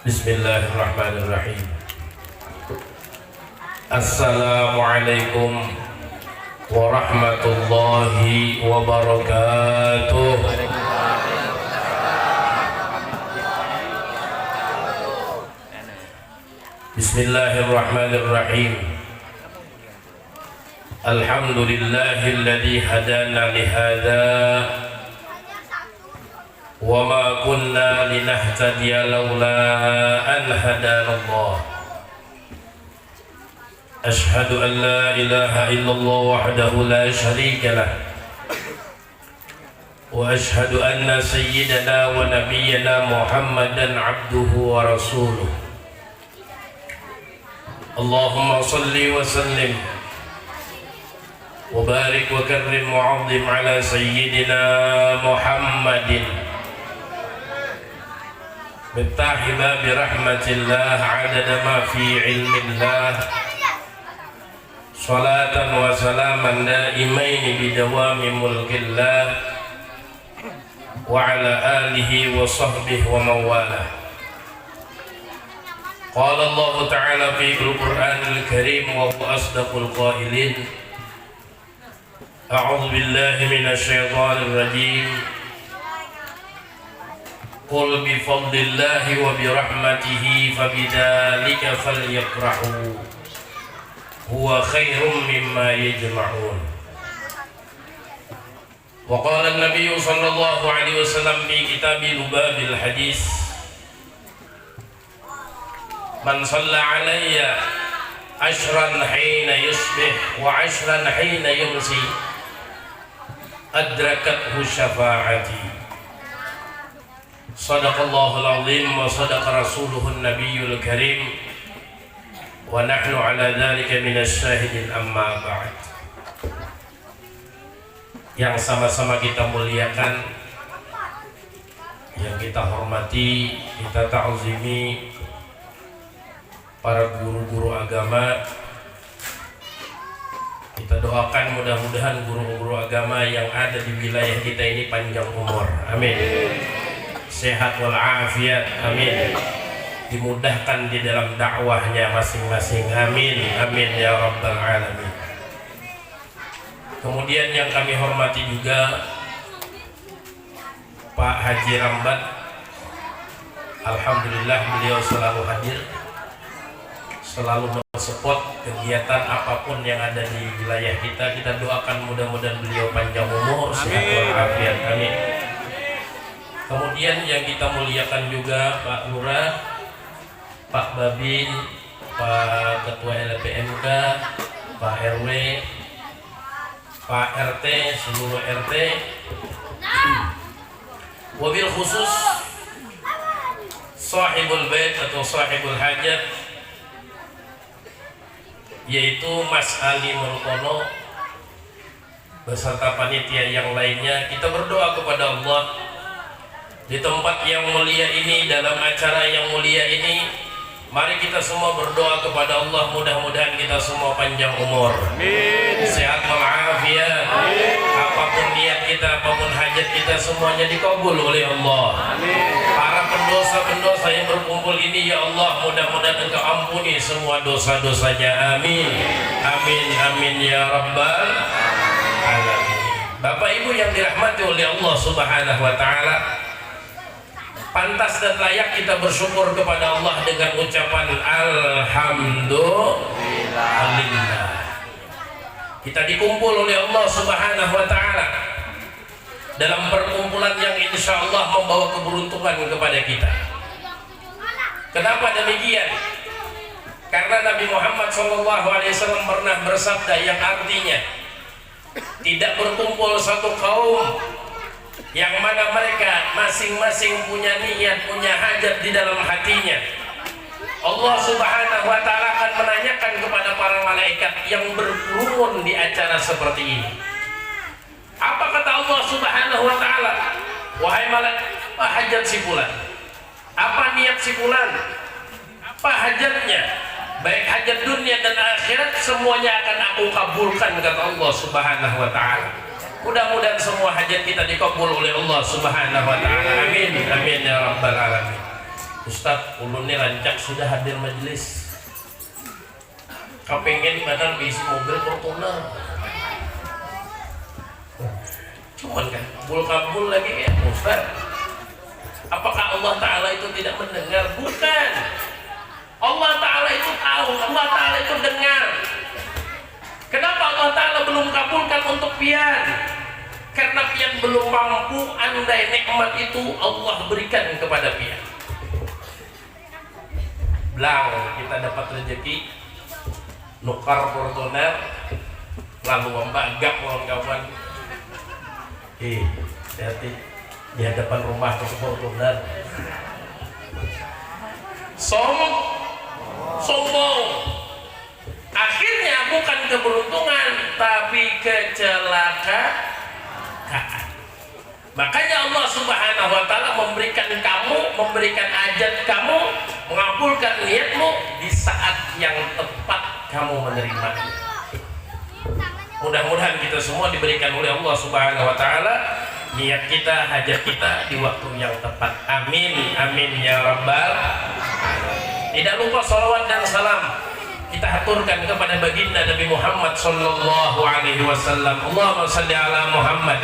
Bismillahirrahmanirrahim. Assalamualaikum warahmatullahi wabarakatuh. Bismillahirrahmanirrahim. Alhamdulillahilladzi hadana lihada wa ma kunna linahtadiya laula an hadanallah. Ashhadu an la ilaha illallah wahdahu la syarika lah wa ashhadu anna sayyidana wa nabiyyana Muhammadan abduhu wa rasuluh. Allahumma salli wa sallim wa barik wa karrim wa 'azzim ala sayyidina Muhammadin Miftah babi rahmatillah adada ma fi ilmillah. Salatan wa salaman daimaini bidawami mulkillah wa ala alihi wa sahbihi wa mawalah. Qala Allah ta'ala fi al-Qur'anil Karim wa huwa asdaqul qailin. A'udzu billahi minasy syaithanir rajim. Qul bi fadlillahi wa bi rahmatihi fabidzalika falyafrahu huwa khairum mimma yajma'un. Wa qala an-nabiy sallallahu alaihi wasallam fi kitab lubabil hadis, man shalla alayya ashran hina yusbih wa ashran hina yumsi adrakathu syafa'ati. Sadaqallahul azim wa sadaqa rasuluhun nabiyyul karim wa nahnu ala dhalika minas syahidin amma ba'd. Yang sama-sama kita muliakan, yang kita hormati, kita ta'zimi para guru-guru agama. Kita doakan mudah-mudahan guru-guru agama yang ada di wilayah kita ini panjang umur, amin, sehat walafiat, amin, dimudahkan di dalam dakwahnya masing-masing, amin, amin ya rabbal alamin. Kemudian yang kami hormati juga Pak Haji Rambat, alhamdulillah beliau selalu hadir, selalu mensupport kegiatan apapun yang ada di wilayah kita. Kita doakan mudah-mudahan beliau panjang umur, sehat walafiat, amin. Kemudian yang kita muliakan juga Pak Lurah, Pak Babin, Pak Ketua LPMK, Pak RW, Pak RT, seluruh RT, wabil khusus sahibul bait atau sahibul hajat, yaitu Mas Ali Murkono beserta panitia yang lainnya. Kita berdoa kepada Allah di tempat yang mulia ini, dalam acara yang mulia ini. Mari kita semua berdoa kepada Allah, mudah-mudahan kita semua panjang umur, amin, sehat walafiat, apapun niat kita, apapun hajat kita, semuanya dikabul oleh Allah, amin. Para pendosa-pendosa yang berkumpul ini, ya Allah, mudah-mudahan Engkau ampuni semua dosa-dosanya, amin, amin, amin ya rabbal alamin. Bapak Ibu yang dirahmati oleh Allah Subhanahu wa ta'ala, pantas dan layak kita bersyukur kepada Allah dengan ucapan alhamdulillah. Kita dikumpul oleh Allah Subhanahu wa ta'ala dalam perkumpulan yang insya Allah membawa keberuntungan kepada kita. Kenapa demikian? Karena Nabi Muhammad SAW pernah bersabda yang artinya, tidak berkumpul satu kaum yang mana mereka masing-masing punya niat, punya hajat di dalam hatinya, Allah Subhanahu wa ta'ala akan menanyakan kepada para malaikat yang berkerumun di acara seperti ini. Apa kata Allah Subhanahu wa ta'ala? Wahai malaikat, apa hajat si fulan? Apa niat si fulan? Apa hajatnya? Baik hajat dunia dan akhirat, semuanya akan aku kabulkan, kata Allah Subhanahu wa ta'ala. Mudah-mudahan semua hajat kita dikabul oleh Allah Subhanahu wa ta'ala, amin, amin ya rabbal alamin. Ustaz, ulun ini rancak sudah hadir majelis, kepengen badan bisi mobil Fortuner, cuman kan kabul lagi ya Ustaz. Apakah Allah Ta'ala itu tidak mendengar? Bukan, Allah Ta'ala itu tahu, Allah Ta'ala itu dengar. Kenapa Allah Ta'ala belum kabulkan untuk pian? Karena pian belum mampu. Andai nikmat itu Allah berikan kepada pian, belang kita dapat rezeki nukar Fortuner, lalu membagak kawan-kawan. Hati-hati di hadapan rumah ke Fortuner. Sombong. Akhirnya bukan keberuntungan tapi kecelakaan. Makanya Allah Subhanahu wa Ta'ala memberikan kamu, memberikan ajat kamu, mengabulkan niatmu di saat yang tepat kamu menerimanya. Mudah-mudahan kita semua diberikan oleh Allah Subhanahu wa Ta'ala niat kita, hajat kita di waktu yang tepat. Amin, amin ya rabbal alamin. Tidak lupa salawat dan salam kita haturkan kepada baginda Nabi Muhammad sallallahu alaihi wasallam. Allahumma shalli ala Muhammad.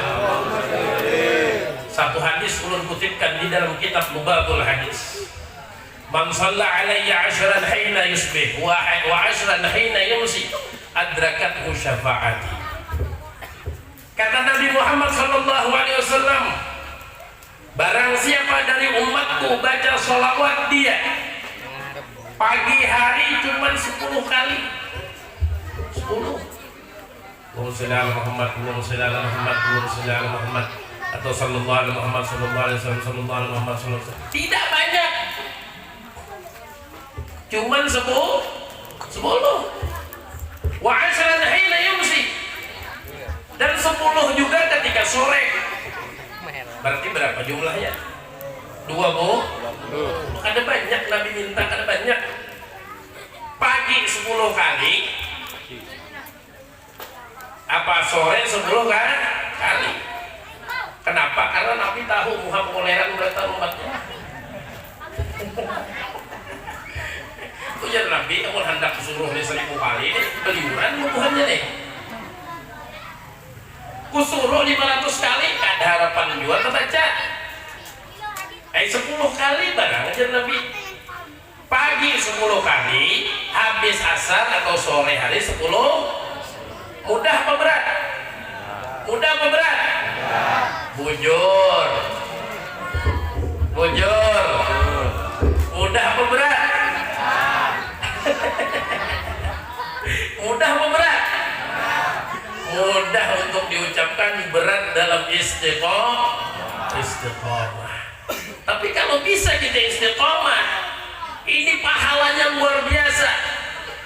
Satu hadis ulun kutipkan di dalam kitab Lughatul Hadis. Man shalla alayya 'ashran hina yusbih wa 'ashran hina yumsi adrakathu syafa'ati. Kata Nabi Muhammad sallallahu alaihi wasallam, barang siapa dari umatku baca sholawat dia pagi hari cuma 10 kali, 10. Allahumma shalli ala Muhammad, Allahumma shalli ala Muhammad, Allahumma shalli ala Muhammad, atau sallallahu alaihi Muhammad, sallallahu alaihi wasallam, sallallahu alaihi Muhammad, sallallahu alaihi wasallam. Tidak banyak, cuman 10. Wa ashran hina yumsi, dan 10 juga ketika sore. Berarti berapa jumlahnya? 20. Ada banyak Nabi minta, ada banyak. Pagi 10 kali, apa sore 10 kali. Kenapa? Karena Nabi tahu Muhammad koleran berata umatnya. Itu ya Nabi, kamu hendak suruh 1000 kali ini beliuran Tuhannya nih. Kusuruh 500 kali, ada harapan jual terbaca. 10 kali barang aja Nabi. Pagi 10 kali, habis asar atau sore hari 10. Mudah apa berat? Mudah apa berat? Bujur. Mudah apa berat? Mudah apa berat? Mudah untuk diucapkan, berat dalam istiqomah. Tapi kalau bisa kita istiqomah, ini pahalanya luar biasa.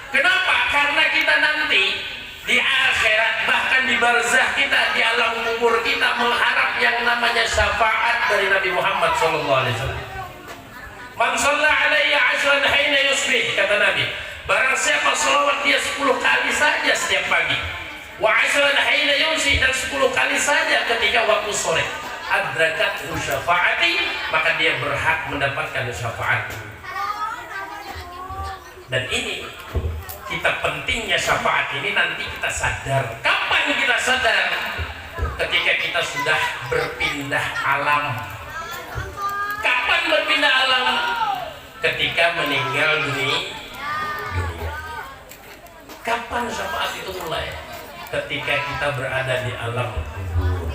Kenapa? Karena kita nanti di akhirat, bahkan di barzah kita, di alam kubur kita mengharap yang namanya syafaat dari Nabi Muhammad SAW. Man shalla alayya 'ashran hina yusbih, kata Nabi, barang siapa salawat dia 10 kali saja setiap pagi, wa 'ashran hina yumsi, dan 10 kali saja ketika waktu sore, adrakathu syafaati, maka dia berhak mendapatkan syafaat. Dan ini kita pentingnya syafaat ini nanti kita sadar. Kapan kita sadar? Ketika kita sudah berpindah alam. Kapan berpindah alam? Ketika meninggal dunia. Kapan syafaat itu mulai? Ketika kita berada di alam kubur.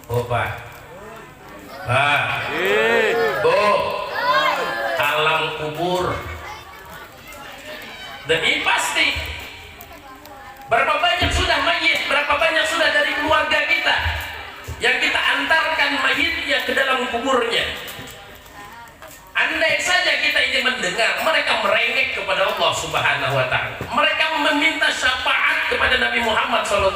Oh Pak, alam kubur. Dan ini pasti. Berapa banyak sudah mayit, berapa banyak sudah dari keluarga kita yang kita antarkan mayitnya ke dalam kuburnya. Andai saja kita ini mendengar mereka merengek kepada Allah Subhanahu wa Ta'ala, mereka meminta syafaat kepada Nabi Muhammad SAW.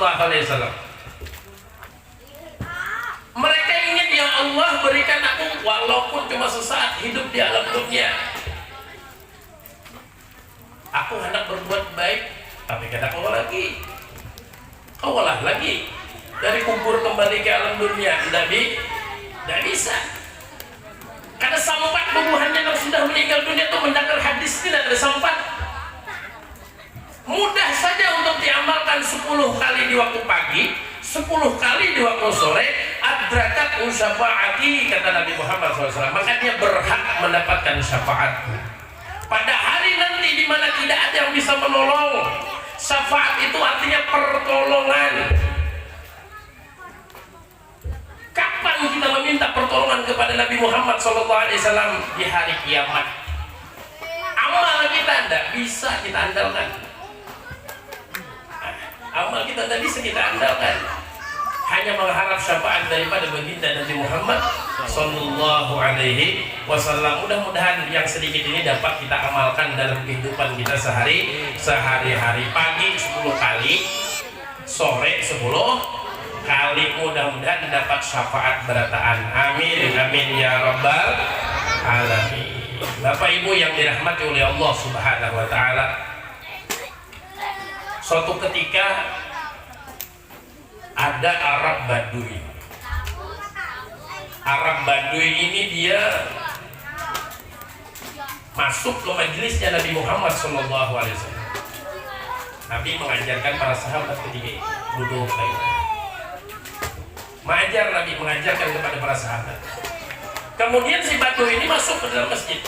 Mereka ingin, ya Allah berikan aku walaupun cuma sesaat hidup di alam dunia. Aku hendak berbuat baik, tapi kata kau lagi, dari kubur kembali ke alam dunia, tidak bisa. Kan ada sempat bubuhannya yang sudah meninggal dunia itu mendengar hadis, tidak ada sempat. Mudah saja untuk diamalkan 10 kali di waktu pagi, 10 kali di waktu sore. Adrakat syafaati, kata Nabi Muhammad SAW, maka dia berhak mendapatkan syafaat pada hari nanti di mana tidak ada yang bisa menolong. Syafaat itu artinya pertolongan. Kapan kita meminta pertolongan kepada Nabi Muhammad SAW? Di hari kiamat. Amal kita tidak bisa kita andalkan. Amal kita tidak bisa kita andalkan. Hanya mengharap syafaat daripada baginda Nabi Muhammad Sallallahu Alaihi Wasallam. Mudah-mudahan yang sedikit ini dapat kita amalkan dalam kehidupan kita sehari-hari. Pagi 10 kali, sore 10 kali. Mudah-mudahan dapat syafaat berataan. Amin, amin ya rabbal alamin. Bapak Ibu yang dirahmati oleh Allah Subhanahu Wa Taala, suatu ketika ada Arab Baduy. Arab Baduy ini dia masuk ke majelisnya Nabi Muhammad SAW. Nabi mengajarkan para sahabat ketika duduk baik. Nabi mengajarkan kepada para sahabat. Kemudian si Baduy ini masuk ke dalam masjid.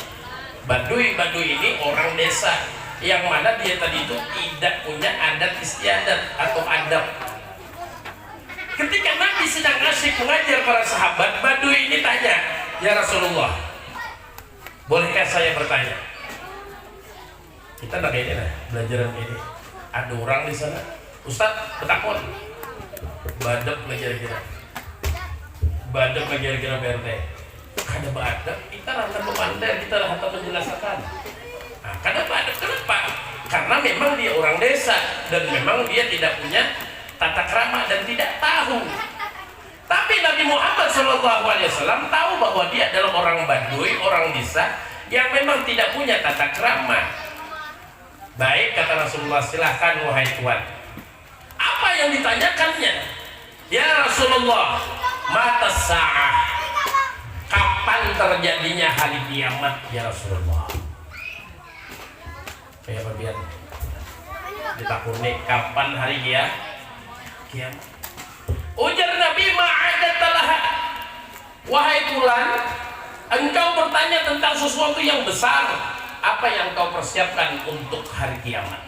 Baduy ini orang desa yang mana dia tadi itu tidak punya adat istiadat atau adab. Ketika Nabi sedang asyik mengajar para sahabat, Baduy ini tanya, "Ya Rasulullah, bolehkah saya bertanya?" Kita tak kayak ini lah, belajaran ini. Ada orang di sana, Ustaz, betakon. Badep ngejar-ngejar. Badep ngejar-ngejar PRT. Kada badep, kita rasa memandai, kita rasa menjelaskan. Nah, kada badep, kenapa? Karena memang dia orang desa dan memang dia tidak punya tata krama dan tidak tahu. Tapi Nabi Muhammad SAW tahu bahwa dia adalah orang Baduy, orang desa yang memang tidak punya tata krama. Baik, kata Rasulullah, silahkan wahai tuan. Apa yang ditanyakannya? Ya Rasulullah, mata sa'ah, kapan terjadinya hari kiamat ya Rasulullah? Kayak bagian ditakuni kapan hari kiamat? Ujar Nabi, ma'adatalah, wahai tulan, engkau bertanya tentang sesuatu yang besar. Apa yang kau persiapkan untuk hari kiamat?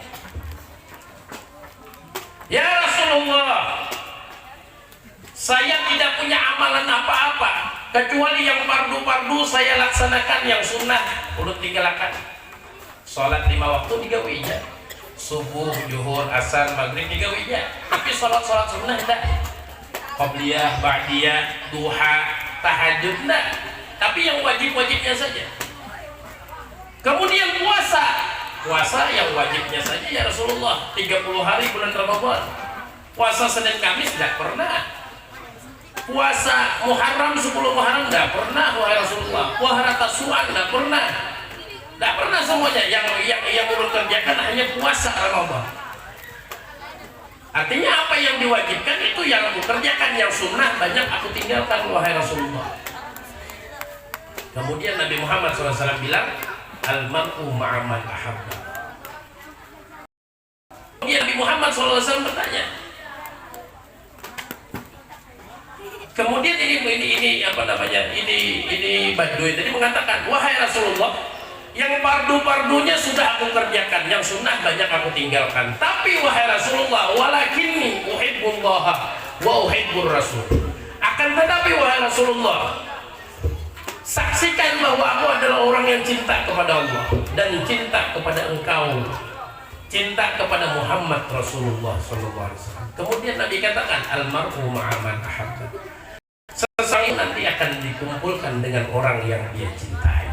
Ya Rasulullah, saya tidak punya amalan apa-apa kecuali yang fardu-fardu saya laksanakan, yang sunnah urut tinggalkan. Sholat 5 waktu 3 wija, subuh, zuhur, asar, maghrib 3 wija. Tapi sholat-sholat sunnah tidak. Qabliyah, ba'diyah, duha, tahajud tidak. Tapi yang wajib-wajibnya saja. Kemudian puasa yang wajibnya saja ya Rasulullah, 30 hari bulan Ramadan. Puasa Senin Kamis tidak pernah. Puasa Muharram 10 Muharram tidak pernah wahai Rasulullah. Puasa Tasu'an tidak pernah. Tidak pernah semuanya. Yang urut kerjakan hanya puasa Ramadan. Artinya apa yang diwajibkan itu yang aku kerjakan, yang sunnah banyak aku tinggalkan wahai Rasulullah. Kemudian Nabi Muhammad SAW bilang, al-mar'u ma'aman ahabba. Kemudian Nabi Muhammad SAW bertanya. Kemudian ini apa namanya? Ini Baduy tadi mengatakan, wahai Rasulullah, yang fardu-fardunya sudah aku kerjakan, yang sunnah banyak aku tinggalkan. Tapi wahai Rasulullah, walakinni uhibbullaha wa uhibbur rasul. Akan tetapi wahai Rasulullah, saksikan bahwa aku adalah orang yang cinta kepada Allah dan cinta kepada engkau, cinta kepada Muhammad Rasulullah SAW. Kemudian Nabi katakan, almar'u ma'aman ahabba. Seseorang nanti akan dikumpulkan dengan orang yang dia cintai.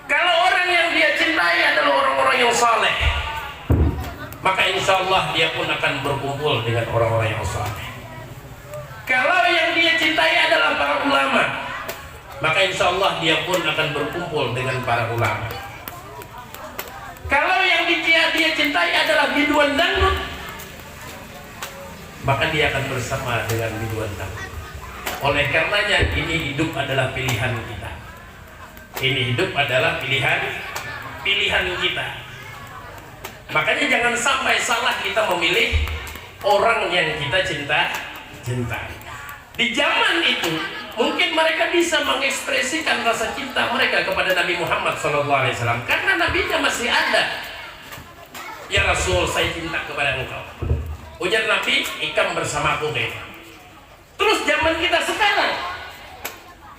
Kalau orang yang dia cintai adalah orang-orang yang saleh, maka insya Allah dia pun akan berkumpul dengan orang-orang yang saleh. Kalau yang dia cintai adalah para ulama, maka insya Allah dia pun akan berkumpul dengan para ulama. Kalau yang dia cintai adalah biduan dangdut, maka dia akan bersama dengan biduan dangdut. Oleh karenanya ini hidup adalah pilihan kita. Ini hidup adalah pilihan kita. Makanya jangan sampai salah kita memilih orang yang kita cintai. Di zaman itu mungkin mereka bisa mengekspresikan rasa cinta mereka kepada Nabi Muhammad SAW karena nabinya masih ada. Ya Rasul, saya cinta kepada engkau. Ujar Nabi, ikam bersamaku kayaknya. Terus zaman kita sekarang,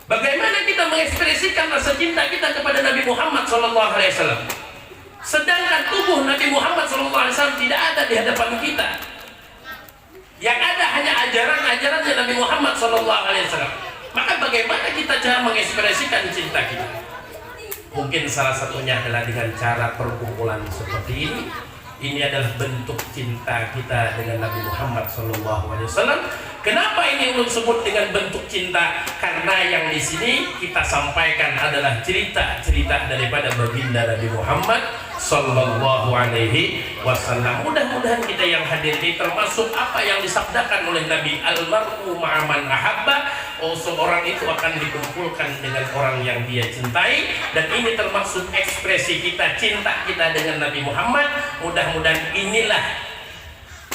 bagaimana kita mengekspresikan rasa cinta kita kepada Nabi Muhammad SAW? Sedangkan tubuh Nabi Muhammad SAW tidak ada di hadapan kita. Yang ada hanya ajaran-ajarannya Nabi Muhammad SAW. Maka bagaimana kita cara mengekspresikan cinta kita? Mungkin salah satunya adalah dengan cara perkumpulan seperti ini. Ini adalah bentuk cinta kita dengan Nabi Muhammad SAW. Kenapa ini ulun sebut dengan bentuk cinta? Karena yang di sini kita sampaikan adalah cerita-cerita daripada baginda Nabi Muhammad Sallallahu Alaihi Wasallam. Mudah-mudahan kita yang hadir ini termasuk apa yang disabdakan oleh Nabi, almar'u ma'aman ahabba. Seorang itu akan dikumpulkan dengan orang yang dia cintai, dan ini termasuk ekspresi kita, cinta kita dengan Nabi Muhammad. Mudah-mudahan inilah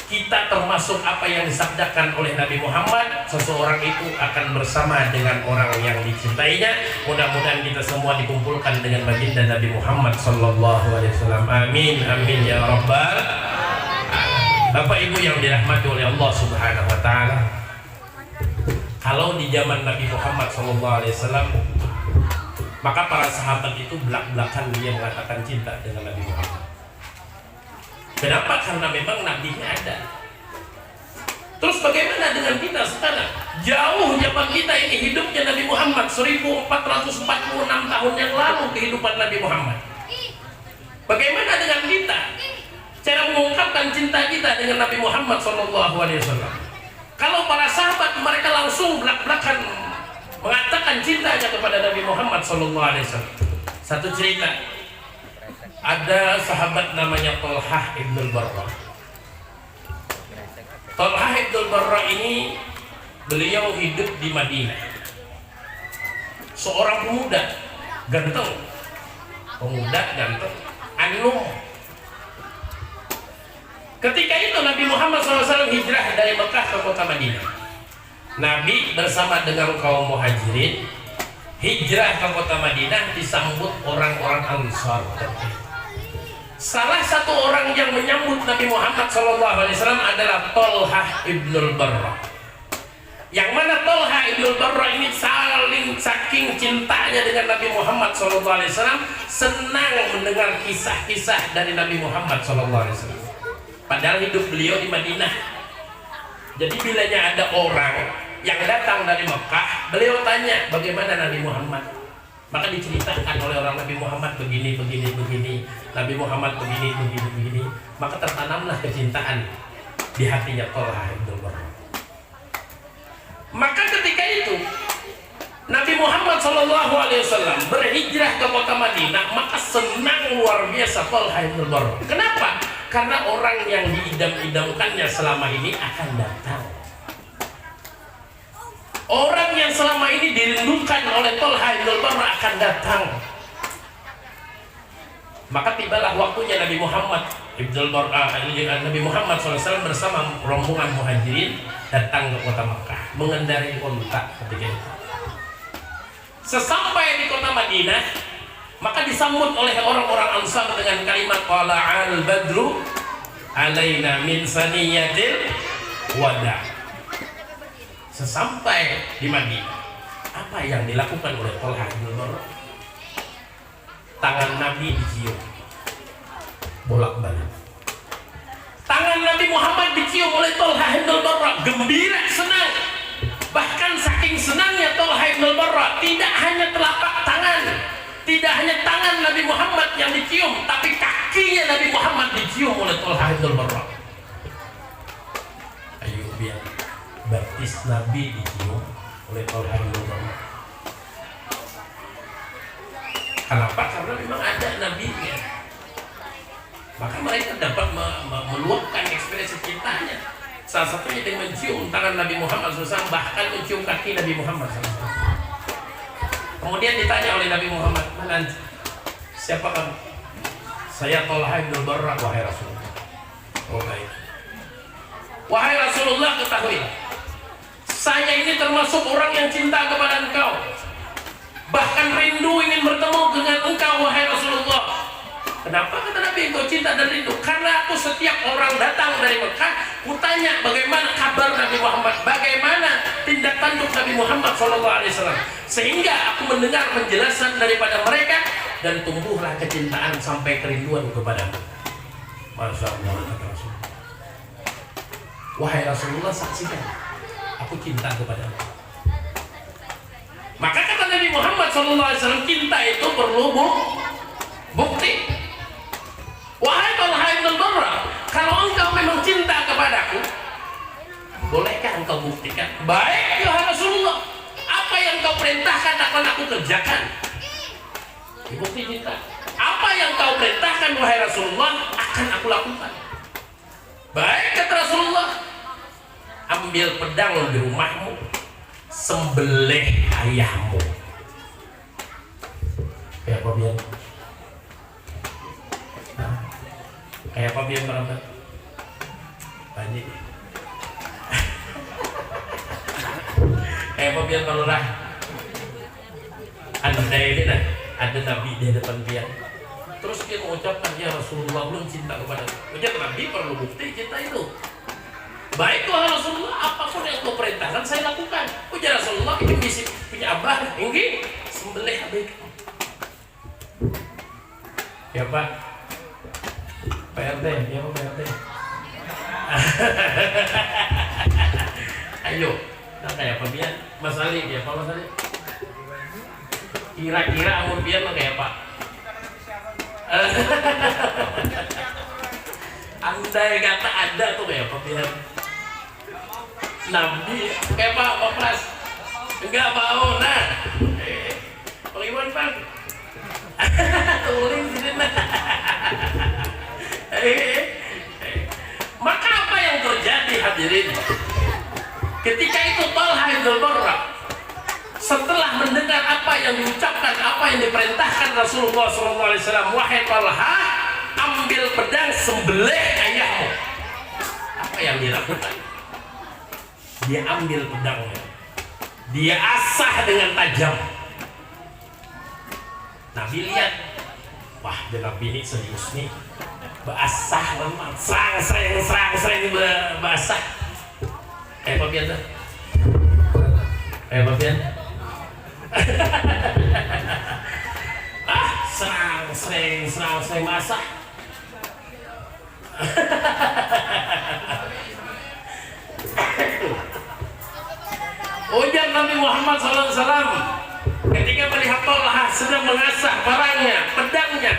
kita termasuk apa yang disabdakan oleh Nabi Muhammad, seseorang itu akan bersama dengan orang yang dicintainya. Mudah-mudahan kita semua dikumpulkan dengan baginda Nabi Muhammad Sallallahu Alaihi Wasallam. Amin, amin ya rabbal alamin. Bapak Ibu yang dirahmati oleh Allah Subhanahu Wa Taala, kalau di zaman Nabi Muhammad Sallallahu Alaihi Wasallam, maka para sahabat itu belak-belakan dia mengatakan cinta dengan Nabi Muhammad. Kenapa? Karena memang nabinya ada. Terus bagaimana dengan kita sekarang? Jauh zaman kita ini hidupnya Nabi Muhammad 1446 tahun yang lalu kehidupan Nabi Muhammad. Bagaimana dengan kita? Cara mengungkapkan cinta kita dengan Nabi Muhammad SAW. Kalau para sahabat mereka langsung belak-belakan mengatakan cintanya kepada Nabi Muhammad SAW. Satu cerita. Ada sahabat namanya Thalhah ibnul Barra. Thalhah ibnul Barra ini beliau hidup di Madinah. Seorang pemuda ganteng, anum. Ketika itu Nabi Muhammad SAW hijrah dari Mekah ke kota Madinah. Nabi bersama dengan kaum muhajirin hijrah ke kota Madinah, disambut orang-orang Ansar. Salah satu orang yang menyambut Nabi Muhammad SAW adalah Thalhah ibnul Barra. Yang mana Thalhah ibnul Barra ini saking cintanya dengan Nabi Muhammad SAW, senang mendengar kisah-kisah dari Nabi Muhammad SAW. Padahal hidup beliau di Madinah. Jadi bilanya ada orang yang datang dari Mekah, beliau tanya bagaimana Nabi Muhammad. Maka diceritakan oleh orang Nabi Muhammad begini. Nabi Muhammad begini. Maka tertanamlah kecintaan di hatinya Thalhah ibnul Barra. Maka ketika itu Nabi Muhammad SAW berhijrah ke kota Madinah, maka senang luar biasa Thalhah ibnul Barra. Kenapa? Karena orang yang diidam-idamkannya selama ini akan datang. Orang yang selama ini dirindukan oleh Thalhah ibnul Barra akan datang. Maka tibalah waktunya Nabi Muhammad SAW bersama rombongan muhajirin datang ke kota Makkah, mengendarai unta ketika itu. Sesampai di kota Madinah, maka disambut oleh orang-orang Ansar dengan kalimat qala'al badru alaina min saniyatil wada'. Sesampai di Madinah, apa yang dilakukan oleh Thalhah ibnul Barra? Tangan Nabi dicium bolak-balik. Tangan Nabi Muhammad dicium oleh Thalhah ibnul Barra, gembira, senang. Bahkan saking senangnya Thalhah ibnul Barra, tidak hanya telapak tangan, tidak hanya tangan Nabi Muhammad yang dicium, tapi kakinya Nabi Muhammad dicium oleh Thalhah ibnul Barra. Ayo biar baptis Nabi dicium oleh Thalhah ibnul Barra. Kenapa? Karena memang ada nabinya. Maka mereka dapat meluapkan ekspresi cintanya. Salah satunya dengan mencium tangan Nabi Muhammad SAW, bahkan mencium kaki Nabi Muhammad SAW. Kemudian ditanya oleh Nabi Muhammad, "Man anta?" Siapa kamu? "Saya Talha bin Barra, wahai Rasulullah." Oh baik. "Wahai Rasulullah, ketahuilah, saya ini termasuk orang yang cinta kepada engkau, bahkan rindu ingin bertemu dengan engkau wahai Rasulullah." Kenapa kata Nabi engkau cinta dan rindu? Karena aku setiap orang datang dari Mekah, kutanya bagaimana kabar Nabi Muhammad, bagaimana tindak tanduk Nabi Muhammad SAW, sehingga aku mendengar penjelasan daripada mereka dan tumbuhlah kecintaan sampai kerinduan kepadamu. Masya Allah, kata Rasulullah. Wahai Rasulullah, saksikan aku cinta kepadamu. Maka kata Nabi Muhammad SAW, cinta itu perlu bukti. Wahai Talha bin Barra, kalau engkau memang cinta kepadaku, bolehkah engkau buktikan? Baik ya Rasulullah, apa yang kau perintahkan akan aku kerjakan. Bukti cinta. Apa yang kau perintahkan wahai Rasulullah akan aku lakukan. Baik kata Rasulullah, ambil pedang di rumahmu, sembelih ayahmu. Ya apa biar? Kayak apa biar merambat? Banyak. Kayak apa biar melurah? Ada ini nah, ada Nabi di depan dia. Terus dia mengucapkan, "Ya Rasulullah, belum cinta kepada aku." Ujar Nabi perlu bukti cinta itu. "Baik wahai Rasulullah, apapun yang kau perintahkan saya lakukan." Ujar Rasulullah, "Ini misi punya abah, ini sembelih abah." Ya Pak. PRT, ya Pak PRT. Ayo, nah kayak apa biar? Mas Ali, ya Pak Mas Ali. Kira-kira umur biar lo kayak Pak. Andai kata ada tuh kayak apa biar? Nabi, kayak Pak Pras. Enggak mau, nah. Pak Iwan Pak. Tuling sini nah. Maka apa yang terjadi hadirin? Ketika itu Talha bin Barra setelah mendengar apa yang diucapkan, apa yang diperintahkan Rasulullah SAW, "Wahai Talha, ambil pedang sembelih ayahmu." Apa yang dilakukan? Dia ambil pedangnya, dia asah dengan tajam. Nabi lihat, wah Nabi ini serius nih. Basah memang, serang ini basah. Kayak apa biar? Kayak apa biar? serang basah. Ujar Nabi Muhammad SAW ketika melihat Talha sedang mengasah barangnya, pedangnya.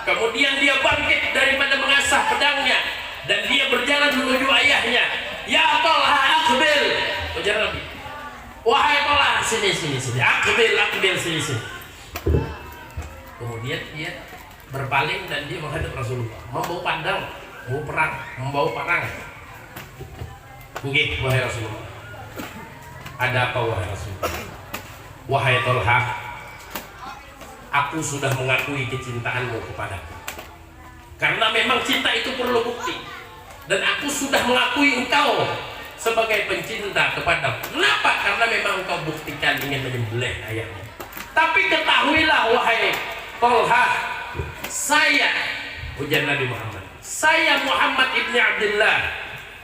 Kemudian dia bangkit daripada mengasah pedangnya dan dia berjalan menuju ayahnya. "Ya Talha, aqbil." Ujar Nabi, "Wahai Talha, sini. Aqbil, sini." Kemudian dia berpaling dan dia menghadap Rasulullah, membawa pandang, membawa parang. Nggih, wahai Rasulullah. Ada apa wahai Rasulullah? "Wahai Talha, aku sudah mengakui kecintaanmu kepadaku. Karena memang cinta itu perlu bukti. Dan aku sudah mengakui engkau sebagai pencinta kepadaku. Kenapa? Karena memang engkau buktikan ingin menyembelih ayahmu. Tapi ketahuilah wahai Talha, saya," ujar Nabi Muhammad, "saya Muhammad ibni Abdullah,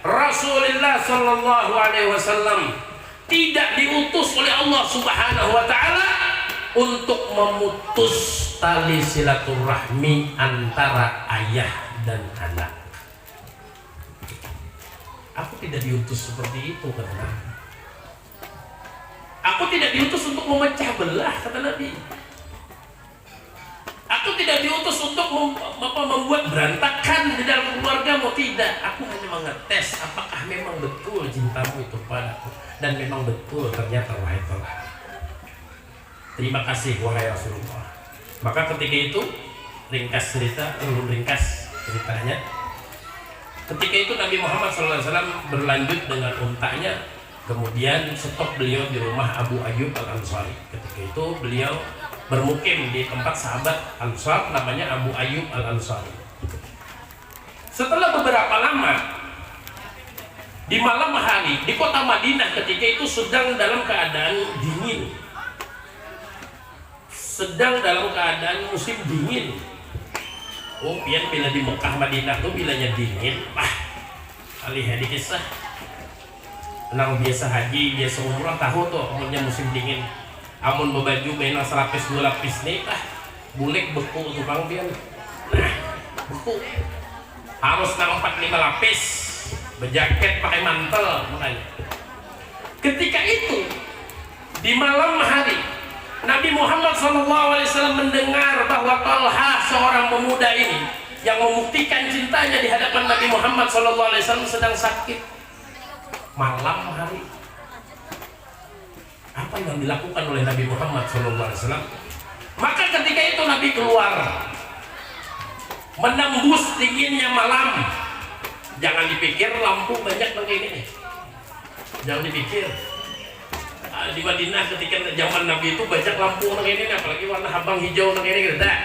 Rasulullah sallallahu alaihi wasallam, tidak diutus oleh Allah Subhanahu wa taala untuk memutus tali silaturahmi antara ayah dan anak. Aku tidak diutus seperti itu," kata Nabi. "Aku tidak diutus untuk memecah belah," kata Nabi. "Aku tidak diutus untuk membuat berantakan di dalam keluargamu, tidak. Aku hanya mengetes apakah memang betul cintamu itu padaku, dan memang betul ternyata wahai Talha. Terima kasih wahai Rasulullah." Maka ketika itu ringkas ceritanya. Ketika itu Nabi Muhammad SAW berlanjut dengan untanya Kemudian stop beliau di rumah Abu Ayyub Al-Ansari. Ketika itu beliau bermukim di tempat sahabat Ansar namanya Abu Ayyub Al-Ansari. Setelah beberapa lama, di malam hari di kota Madinah ketika itu sedang dalam keadaan dingin, sedang dalam keadaan musim dingin. Oh, pian bila di Mekah Madinah tuh bilanya dingin, alih di kisah. Nang biasa haji, biasa umrah tahu tuh amunnya musim dingin. Amun bebaju benang selapis dua lapis nih, bulek beku tuh bang pian. Nah, beku. Harus nang 4-5 lapis, berjaket pakai mantel makanya. Ketika itu di malam hari Nabi Muhammad SAW mendengar bahwa Talha seorang pemuda ini yang membuktikan cintanya di hadapan Nabi Muhammad SAW sedang sakit. Malam hari apa yang dilakukan oleh Nabi Muhammad SAW? Maka ketika itu Nabi keluar menembus dinginnya malam. Jangan dipikir lampu banyak kayak ini nih. Jangan dipikir di Madinah ketika zaman Nabi itu banyak lampu kayak ini, apalagi warna abang hijau kayak ini. Tidak.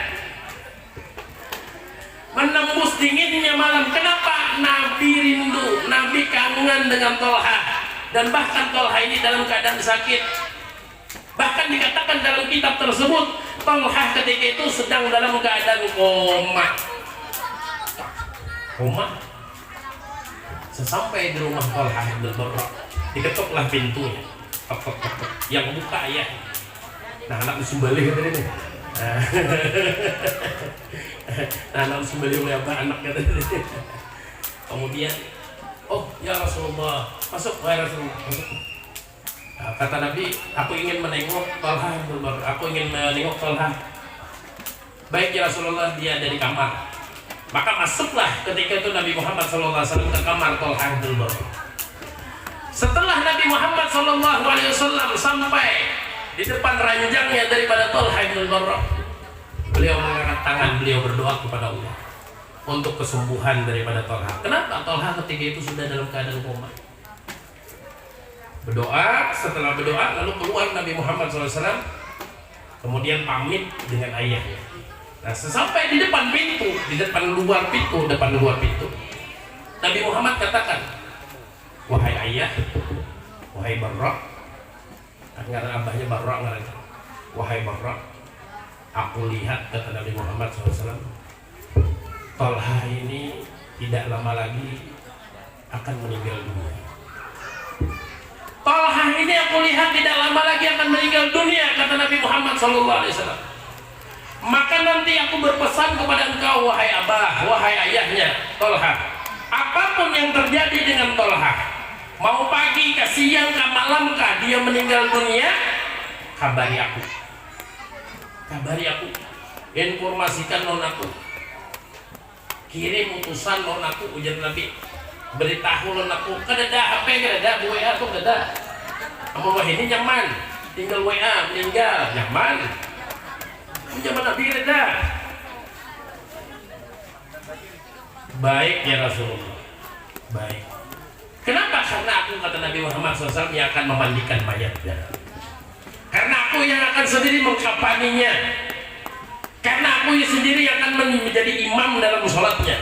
Menembus dinginnya malam. Kenapa? Nabi rindu, Nabi kangen dengan Talha, dan bahkan Talha ini dalam keadaan sakit. Bahkan dikatakan dalam kitab tersebut Talha ketika itu sedang dalam keadaan koma. Sesampai di rumah Talha bin Barra, diketoklah pintunya. Tok, tok, tok, tok. Yang buka ayah. Nah, anak musim balik kata ini. Nah, anak musim balik oleh apa anak kata ini. Kemudian, oh ya Rasulullah, masuk ya Rasulullah, masuk. Nah, kata Nabi, aku ingin menengok Talha bin Barra. Aku ingin menengok Talha. Baik ya Rasulullah, dia ada di kamar. Maka masuklah ketika itu Nabi Muhammad SAW ke kamar Talha bin Barra. Setelah Nabi Muhammad SAW sampai di depan ranjangnya daripada Talha bin Barra, beliau mengangkat tangan, beliau berdoa kepada Allah untuk kesembuhan daripada Talha. Kenapa? Talha ketika itu sudah dalam keadaan koma. Berdoa, setelah berdoa lalu keluar Nabi Muhammad SAW, kemudian pamit dengan ayahnya. Nah, sesampai di depan pintu, depan luar pintu, Nabi Muhammad katakan, wahai ayah, wahai Barra, ngaran abahnya Barra ngaran, wahai Barra, aku lihat, kata Nabi Muhammad SAW, Talha ini tidak lama lagi akan meninggal dunia. Talha ini aku lihat tidak lama lagi akan meninggal dunia, kata Nabi Muhammad SAW. Maka nanti aku berpesan kepada engkau, wahai abah, wahai ayahnya Talha, apapun yang terjadi dengan Talha, mau pagi kah, siang kah, malam kah dia meninggal dunia, kabari aku, informasikan non aku, kirim utusan non aku, ujar Nabi, beritahu non aku, kadada HP, kadada WA tuh kadada, kamu wah ini nyaman, tinggal WA meninggal nyaman. Zaman Nabi reda. Baik ya Rasulullah. Baik. Kenapa? Karena aku, kata Nabi Muhammad SAW, yang akan memandikan mayatnya. Karena aku yang akan sendiri mengkafaninya. Karena aku yang sendiri yang akan menjadi imam dalam sholatnya.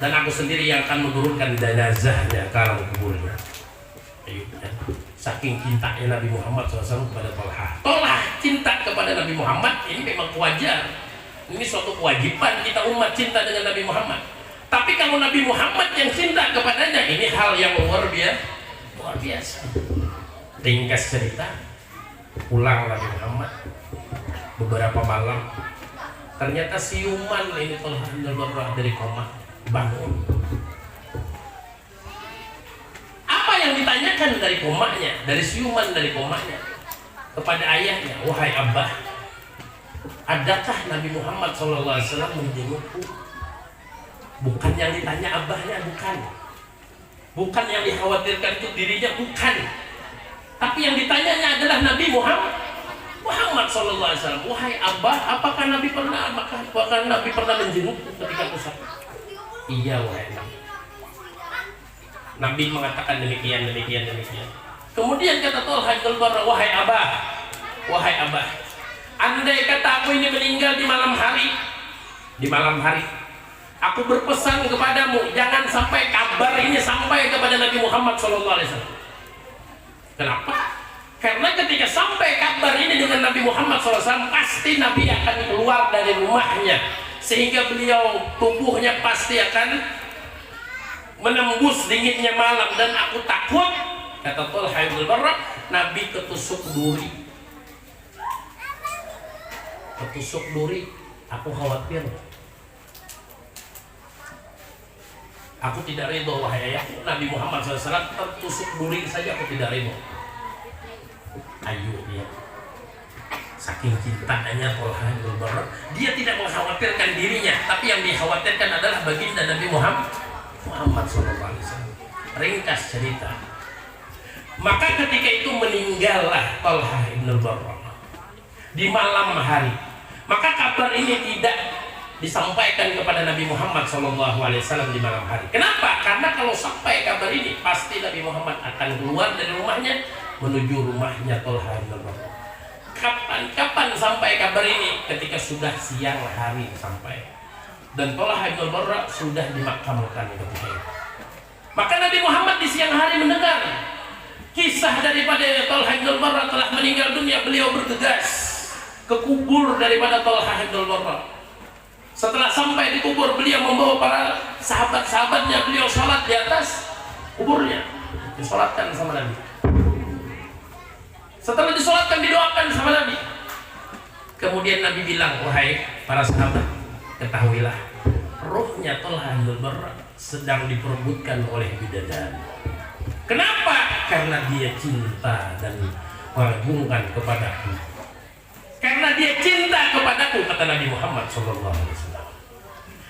Dan aku sendiri yang akan menurunkan jenazahnya ke alam kuburnya. Saking cintanya Nabi Muhammad SAW kepada Talha. Talha cinta kepada Nabi Muhammad ini memang wajar. Ini suatu kewajiban kita umat cinta dengan Nabi Muhammad. Tapi kalau Nabi Muhammad yang cinta kepadanya, ini hal yang luar biasa. Ringkas cerita, pulang Nabi Muhammad beberapa malam, ternyata siuman ini Talha bin Barra dari koma bangun. Yang ditanyakan dari komanya, dari siuman dari komanya kepada ayahnya, wahai abah, adakah Nabi Muhammad SAW menjengukku? Bukan yang ditanya abahnya, bukan yang dikhawatirkan itu dirinya, bukan, tapi yang ditanyanya adalah Nabi Muhammad SAW. Wahai abah, apakah Nabi pernah menjengukku ketika aku sakit? Iya wahai Nabi. Nabi mengatakan demikian. Kemudian kata Thalha bin Barra, wahai Abah, andai kata aku ini meninggal di malam hari, aku berpesan kepadamu, jangan sampai kabar ini sampai kepada Nabi Muhammad SAW. Kenapa? Karena ketika sampai kabar ini dengan Nabi Muhammad SAW, pasti Nabi akan keluar dari rumahnya, sehingga beliau tubuhnya pasti akan menembus dinginnya malam. Dan aku takut, kata Thalha bin Barra, Nabi ketusuk duri. Aku khawatir. Aku tidak ridho, wahai ayahku Nabi Muhammad SAW tertusuk duri saja aku tidak ridho. Ayo dia, saking cintanya Thalha bin Barra, dia tidak mengkhawatirkan dirinya, tapi yang dikhawatirkan adalah baginda Nabi Muhammad SAW. Ringkas cerita, maka ketika itu meninggallah Thalha bin Barra di malam hari. Maka kabar ini tidak disampaikan kepada Nabi Muhammad SAW di malam hari. Kenapa? Karena kalau sampai kabar ini, pasti Nabi Muhammad akan keluar dari rumahnya menuju rumahnya Thalha bin Barra. Kapan sampai kabar ini? Ketika sudah siang hari sampai, dan Thalha bin Barra sudah dimakamkan ketika itu. Maka Nabi Muhammad di siang hari mendengar kisah daripada Thalha bin Barra telah meninggal dunia. Beliau bergegas ke kubur daripada Thalha bin Barra. Setelah sampai di kubur, beliau membawa para sahabat-sahabatnya. Beliau sholat di atas kuburnya, disolatkan sama Nabi. Setelah disolatkan, didoakan sama Nabi. Kemudian Nabi bilang, wahai para sahabat, ketahuilah, rohnya Thalha bin Barra sedang diperebutkan oleh bidadari. Kenapa? Karena dia cinta dan mengagungkan kepadaku. Karena dia cinta kepadaku, kata Nabi Muhammad SAW.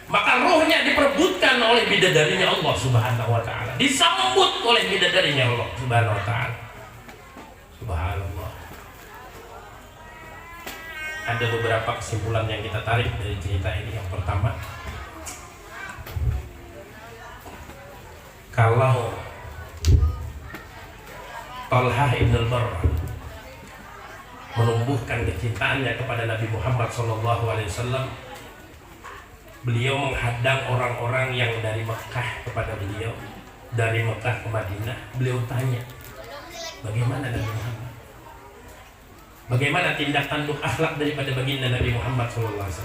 Maka rohnya diperebutkan oleh bidadarinya Allah Subhanahu wa Ta'ala, disambut oleh bidadarinya Allah Subhanahu wa Ta'ala. Subhanallah. Ada beberapa kesimpulan yang kita tarik dari cerita ini. Yang pertama, kalau Thalha bin Barra menumbuhkan kecintaannya kepada Nabi Muhammad SAW, beliau menghadang orang-orang yang dari Mekah kepada beliau, dari Mekah ke Madinah. Beliau tanya, bagaimana Nabi Muhammad? Bagaimana tindak tanduk akhlak daripada baginda Nabi Muhammad SAW?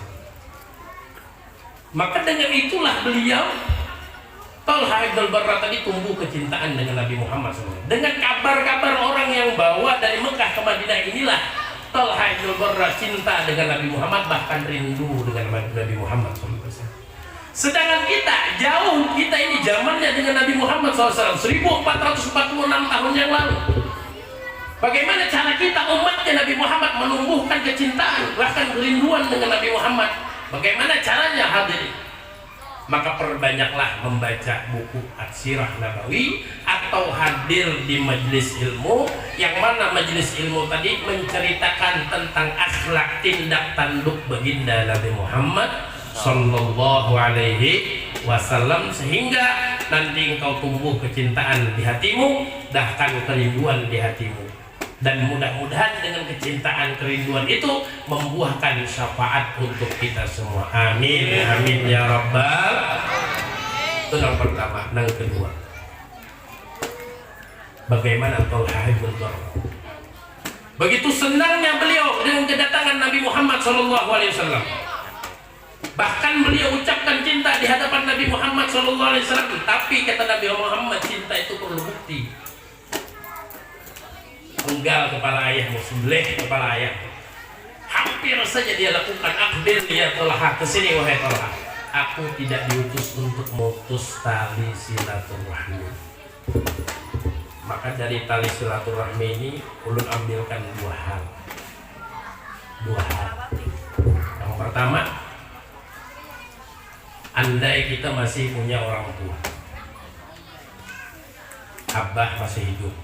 Maka dengan itulah beliau, Thalha bin Barra tadi, tumbuh kecintaan dengan Nabi Muhammad SAW. Dengan kabar-kabar orang yang bawa dari Mekah ke Madinah inilah Thalha bin Barra cinta dengan Nabi Muhammad, bahkan rindu dengan Nabi Muhammad SAW. Sedangkan kita jauh, kita ini zamannya dengan Nabi Muhammad SAW 1446 tahun yang lalu. Bagaimana cara kita umatnya Nabi Muhammad menumbuhkan kecintaan, bahkan kerinduan dengan Nabi Muhammad? Bagaimana caranya, hadirin? Maka perbanyaklah membaca buku As-Sirah Nabawi atau hadir di majelis ilmu, yang mana majelis ilmu tadi menceritakan tentang akhlak tindak tanduk baginda Nabi Muhammad Sallallahu Alaihi Wasallam, sehingga nanti engkau tumbuh kecintaan di hatimu, bahkan kerinduan di hatimu. Dan mudah-mudahan dengan kecintaan kerinduan itu membuahkan syafaat untuk kita semua. Amin, amin ya rabbal. Itu yang pertama. Yang kedua, bagaimana Thalha bin Barra begitu senangnya beliau dengan kedatangan Nabi Muhammad SAW. Bahkan beliau ucapkan cinta di hadapan Nabi Muhammad SAW. Tapi kata Nabi Muhammad, cinta itu perlu bukti. Penggal kepala ayahmu, sembelih kepala ayah. Hampir saja dia lakukan. Akhbir ya Thalha, kesini wahai Thalha. Aku tidak diutus untuk memutus tali silaturahmi. Maka dari tali silaturahmi ini ulun ambilkan dua hal. Yang pertama, andai kita masih punya orang tua, abah masih hidup,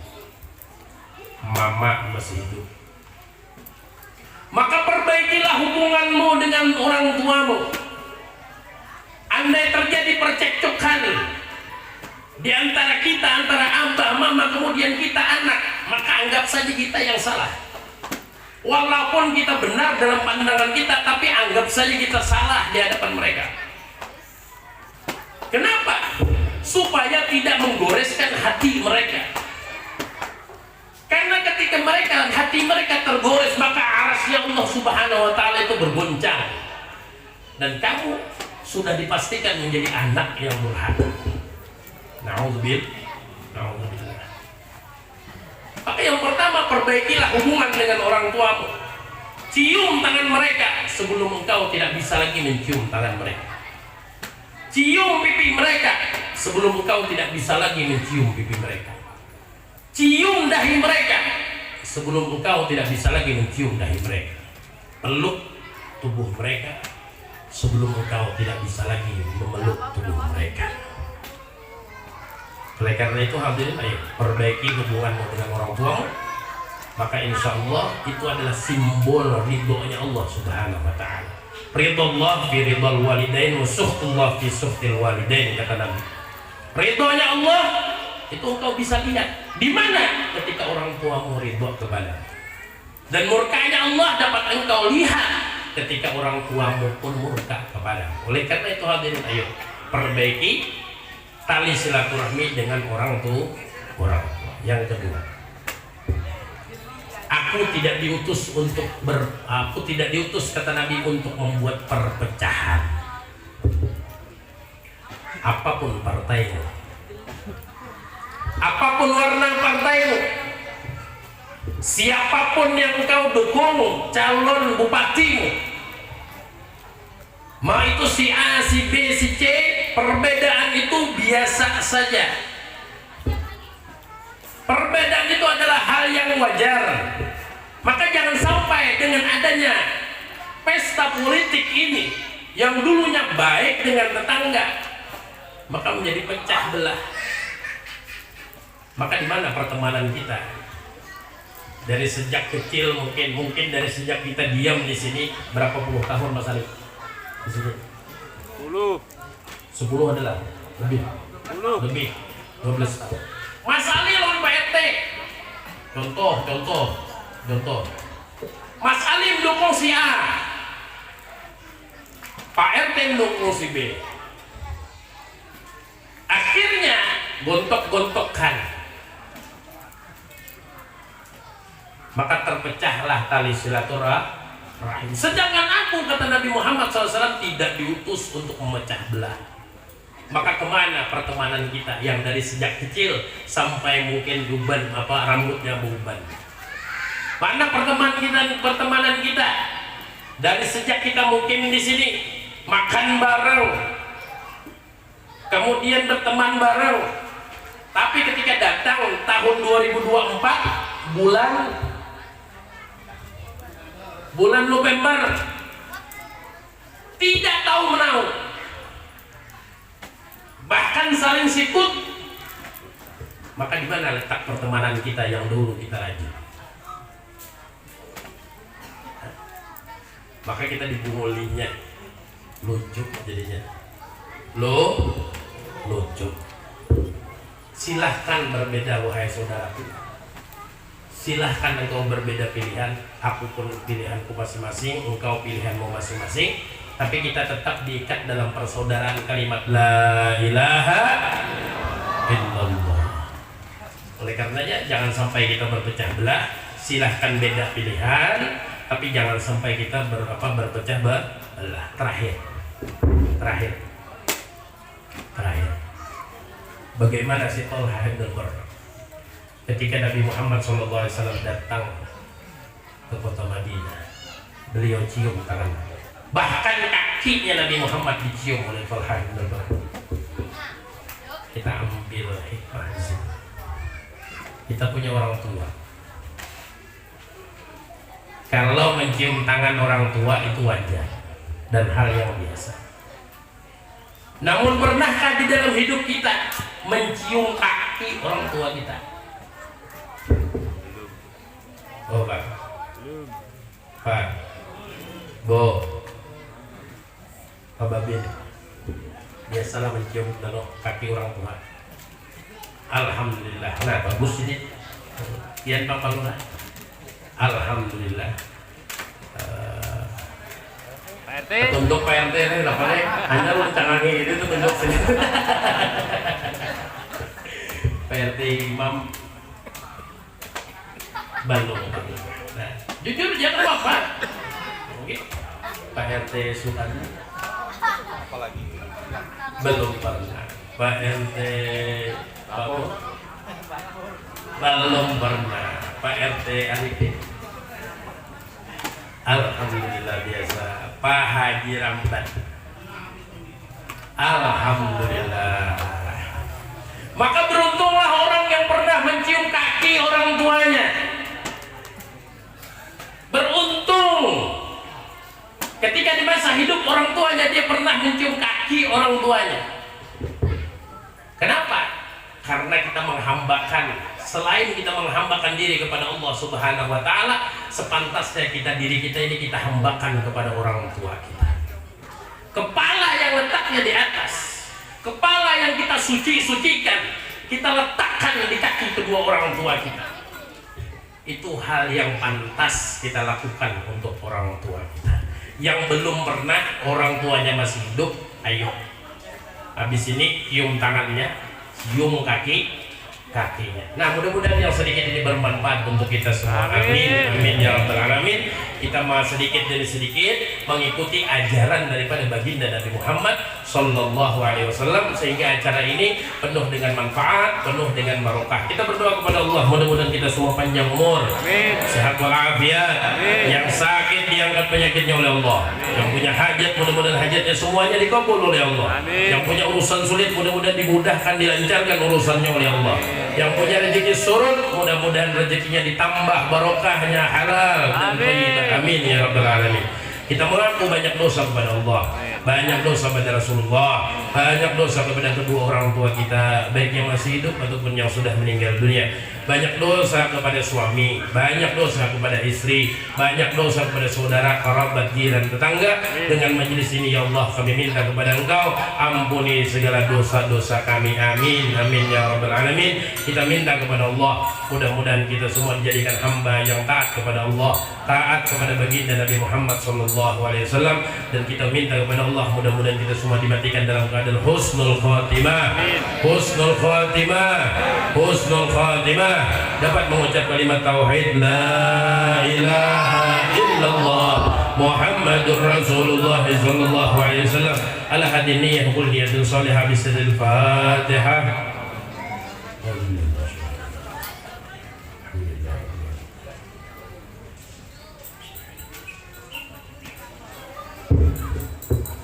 mama masih hidup, maka perbaikilah hubunganmu dengan orang tuamu. Andai terjadi percekcokan di antara kita, antara abah, mama, kemudian kita anak, maka anggap saja kita yang salah. Walaupun kita benar dalam pandangan kita, tapi anggap saja kita salah di hadapan mereka. Kenapa? Supaya tidak menggoreskan hati mereka. Karena ketika hati mereka tergores, maka arasnya Allah Subhanahu wa Ta'ala itu bergoncang, dan kamu sudah dipastikan menjadi anak yang durhaka. Na'udzubillah. Maka yang pertama, perbaikilah hubungan dengan orang tuamu. Cium tangan mereka sebelum engkau tidak bisa lagi mencium tangan mereka. Cium pipi mereka sebelum engkau tidak bisa lagi mencium pipi mereka. Cium dahi mereka sebelum engkau tidak bisa lagi mencium dahi mereka. Peluk tubuh mereka sebelum engkau tidak bisa lagi memeluk tubuh mereka. Oleh karena itu hadirin, ayo perbaiki hubunganmu dengan orang tuamu, maka insya Allah itu adalah simbol ridhonya Allah Subhanahu wa Ta'ala. Ridullah fi ridal walidain wa suhtullah fi suhtil walidain, kata Nabi. Ridhonya Allah itu engkau bisa lihat di mana ketika orang tuamu ridho kepada, dan murkanya Allah dapat engkau lihat ketika orang tuamu pun murka kepada. Oleh karena itu hadirin, ayo perbaiki tali silaturahmi dengan orang tua. Yang kedua, aku tidak diutus kata Nabi untuk membuat perpecahan. Apapun partaimu, apapun warna partaimu, siapapun yang kau dukung calon bupatimu, mau itu si A, si B, si C, perbedaan itu biasa saja. Perbedaan itu adalah hal yang wajar. Maka jangan sampai dengan adanya pesta politik ini yang dulunya baik dengan tetangga, maka menjadi pecah belah. Maka di mana pertemanan kita? Dari sejak kecil, mungkin dari sejak kita diam di sini berapa puluh tahun Mas Alif? Di sini 10 adalah lebih 12 tahun. Mas Ali lawan Pak RT. Contoh. Mas Ali mendukung si A, Pak RT mendukung si B. Akhirnya gontok-gontokan, maka terpecahlah tali silaturahim. Sedangkan aku, kata Nabi Muhammad SAW, tidak diutus untuk memecah belah. Maka kemana pertemanan kita yang dari sejak kecil sampai mungkin rambutnya beruban? Mana pertemanan kita dari sejak kita mungkin di sini makan bareng, kemudian berteman bareng, tapi ketika datang tahun 2024 bulan November, tidak tahu menahu, bahkan saling sikut. Maka di mana letak pertemanan kita yang dulu kita rajin? Maka kita dibungulinya, lucu jadinya, lucu. Silahkan berbeda wahai saudaraku, silahkan engkau berbeda pilihan, aku pun pilihanku masing-masing, engkau pilihanmu masing-masing, tapi kita tetap diikat dalam persaudaraan kalimat la ilaha illallah. Oleh karenanya jangan sampai kita berpecah belah. Silahkan beda pilihan, tapi jangan sampai kita berpecah belah. Terakhir, bagaimana si Talha bin Ubaidillah ketika Nabi Muhammad SAW datang ke kota Madinah, beliau cium tangan, bahkan kakinya Nabi Muhammad dicium oleh Talha bin Ubaidillah. Kita ambil hikmah di sini. Kita punya orang tua. Kalau mencium tangan orang tua itu wajar dan hal yang biasa. Namun pernahkah di dalam hidup kita mencium kaki orang tua kita? Oh Pak, Pak Babin, biasalah mencium kaki orang tua. Alhamdulillah, nah bagus ini. Kian Pak Lurah. Alhamdulillah. Pak RT. Tunduk Pak RT ini udah paling hanya lu canangi itu tuh tunduk sini. Pak RT Imam belum. Nah, jujur jangan apa. Oke. Pak RT Sukarno. Apalagi? Belum pernah. Pak RT Papo. Belum pernah. Pak RT Arifin. Alhamdulillah biasa. Pak Haji Ramdan. Alhamdulillah. Maka beruntunglah orang yang pernah mencium kaki orang tuanya. Beruntung ketika di masa hidup orang tuanya dia pernah mencium kaki orang tuanya. Kenapa? Karena kita menghambakan, selain kita menghambakan diri kepada Allah Subhanahu wa taala, sepantasnya diri kita ini kita hambakan kepada orang tua kita. Kepala yang letaknya di atas, kepala yang kita sucikan, kita letakkan di kaki kedua orang tua kita. Itu hal yang pantas kita lakukan untuk orang tua kita. Yang belum pernah orang tuanya masih hidup, ayo. Habis ini cium tangannya, cium kakinya. Nah, mudah-mudahan yang sedikit ini bermanfaat untuk kita semua. Amin. Amin ya rabbal alamin. Kita mau sedikit demi sedikit mengikuti ajaran daripada baginda Nabi Muhammad sallallahu alaihi wasallam, sehingga acara ini penuh dengan manfaat, penuh dengan barokah. Kita berdoa kepada Allah, mudah-mudahan kita semua panjang umur, amin, sehat walafiat, yang sakit diangkat penyakitnya oleh Allah, yang punya hajat mudah-mudahan hajatnya semuanya dikabul oleh Allah, yang punya urusan sulit mudah-mudahan dimudahkan, dilancarkan urusannya oleh Allah, yang punya rezeki surut mudah-mudahan rezekinya ditambah barokahnya, halal dan thayyibah. Amin ya rabbal alamin. Kita mengaku banyak dosa kepada Allah, banyak dosa kepada Rasulullah, banyak dosa kepada kedua orang tua kita, baik yang masih hidup ataupun yang sudah meninggal dunia. Banyak dosa kepada suami, banyak dosa kepada istri, banyak dosa kepada saudara, kerabat, jiran, tetangga. Dengan majelis ini ya Allah kami minta kepada Engkau, ampuni segala dosa-dosa kami. Amin. Amin ya rabbal alamin. Kita minta kepada Allah, mudah-mudahan kita semua dijadikan hamba yang taat kepada Allah, taat kepada baginda Nabi Muhammad sallallahu alaihi wasallam, dan kita minta kepada Allah mudah-mudahan kita semua dimatikan dalam keadaan husnul khatimah. Husnul khatimah. Husnul khatimah. Dapat mengucap kalimat tauhid la ilaha illallah Muhammadur Rasulullah sallallahu alaihi wasallam ala hadin niyyah qul niyyatun salihah bisidil Fatihah.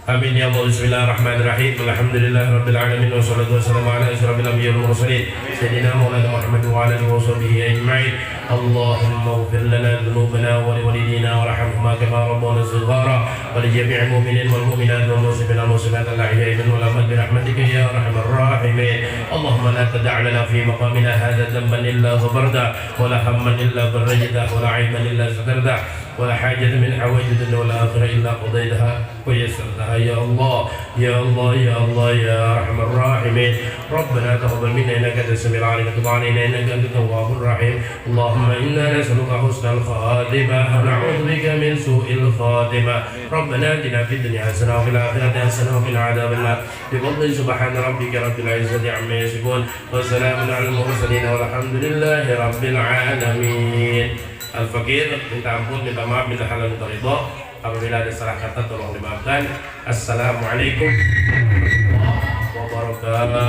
Amin ya Allah. Bismillahirrahmanirrahim. Alhamdulillahirabbil alamin wassalatu wassalamu ala asyrafil anbiya'i wal mursalin sayyidina Maulana Muhammad wa ala alihi wa sahbihi ajma'in. Allahumma ighfir lana dhunubana wa liwalidina warhamhuma kama rabbana shighara wa li jami'il mu'minin wal mu'minat wal muslimin wal muslimat al-ahya'i minhum wal amwat bi rahmatika ya arhamar rahimin. Allahumma la tada' lana fi maqamina hadha dhanban illa ghafarta wa la hamman illa farajta wa la 'ayban illa satarta ولا حاجة من حوائج الدنيا والآخرة إلا قضيتها ويسرتها يا الله يا الله يا الله يا أرحم الراحمين. ربنا تقبل منا إنك أنت السميع العليم وتب علينا إنك أنت التواب الرحيم. اللهم إنا نسألك حسن الخاتمة ونعوذ بك من سوء الخاتمة. ربنا آتنا في الدنيا حسنة وفي الآخرة حسنة وقنا عذاب النار. بفضل سبحان ربك رب العزة عما يصفون وسلام على المرسلين والحمد لله رب العالمين. Al-Fakir, minta ampun, minta maaf, minta halal, minta ridha. Apabila ada salah kata tolong dimaafkan. Assalamualaikum warahmatullahi wabarakatuh.